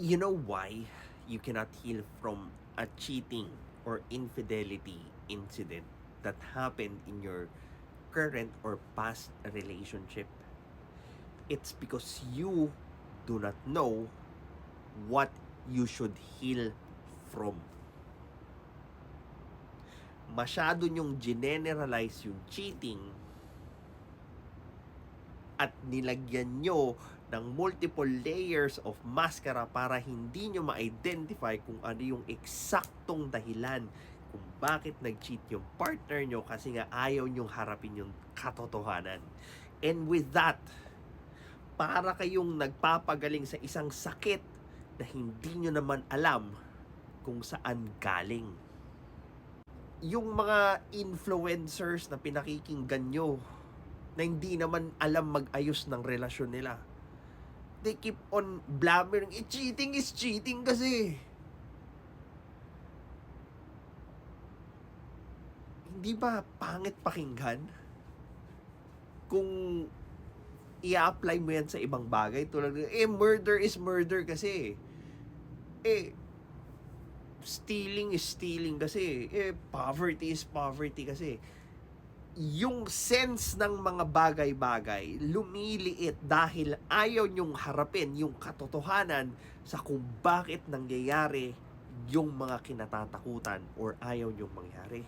You know why you cannot heal from a cheating or infidelity incident that happened in your current or past relationship? It's because you do not know what you should heal from. Masyado nyong generalize yung cheating at nilagyan nyo ng multiple layers of mascara para hindi nyo ma-identify kung ano yung eksaktong dahilan kung bakit nag-cheat yung partner nyo, kasi nga ayaw nyong harapin yung katotohanan. And with that, para kayong nagpapagaling sa isang sakit na hindi nyo naman alam kung saan galing. Yung mga influencers na pinakikinggan nyo na hindi naman alam mag-ayos ng relasyon nila, they keep on blabbering, cheating is cheating kasi. Hindi ba pangit pakinggan? Kung i-apply mo yan sa ibang bagay, tulad murder is murder kasi. Stealing is stealing kasi. Poverty is poverty kasi. Yung sense ng mga bagay-bagay lumiliit dahil ayaw nyong harapin yung katotohanan sa kung bakit nangyayari yung mga kinatatakutan or ayaw nyong mangyari.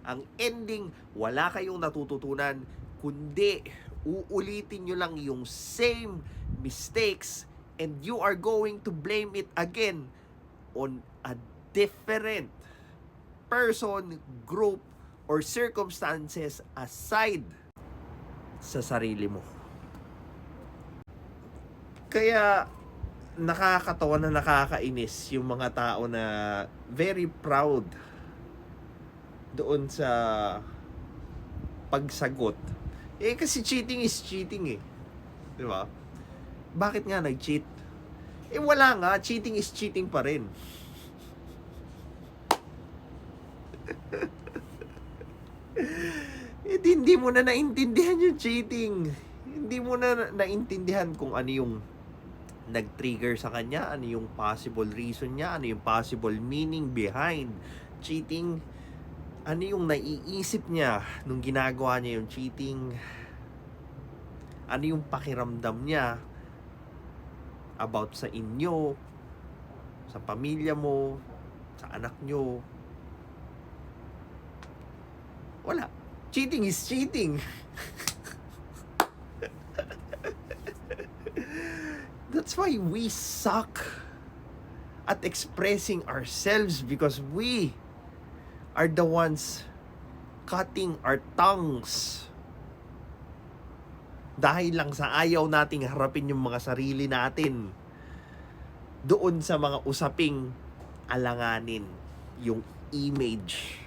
Ang ending, wala kayong natututunan, kundi uulitin nyo lang yung same mistakes and you are going to blame it again on a different person, group, or circumstances aside sa sarili mo. Kaya nakakatawa na nakakainis yung mga tao na very proud doon sa pagsagot. Kasi cheating is cheating eh. Di ba? Bakit nga nag-cheat? Wala nga, cheating is cheating pa rin. Hindi mo na naintindihan yung cheating. Hindi mo na naintindihan kung ano yung nag-trigger sa kanya, ano yung possible reason niya, ano yung possible meaning behind cheating, ano yung naiisip niya nung ginagawa niya yung cheating, ano yung pakiramdam niya about sa inyo, sa pamilya mo, sa anak nyo. Wala. Cheating is cheating. That's why we suck at expressing ourselves, because we are the ones cutting our tongues dahil lang sa ayaw nating harapin yung mga sarili natin doon sa mga usaping alanganin yung image.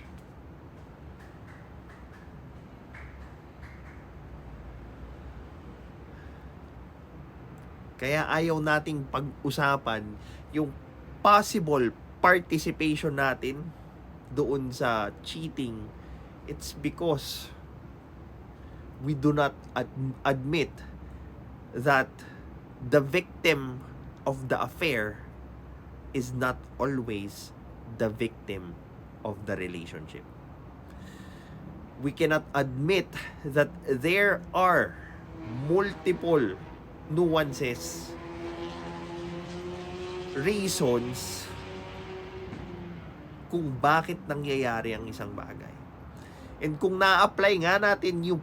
Kaya ayaw nating pag-usapan yung possible participation natin doon sa cheating. It's because we do not admit that the victim of the affair is not always the victim of the relationship. We cannot admit that there are multiple nuances, reasons kung bakit nangyayari ang isang bagay. And kung na-apply nga natin yung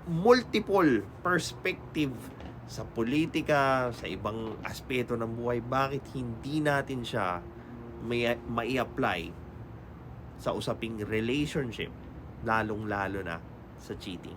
multiple perspective sa politika, sa ibang aspeto ng buhay, bakit hindi natin siya mai-apply sa usaping relationship, lalong-lalo na sa cheating?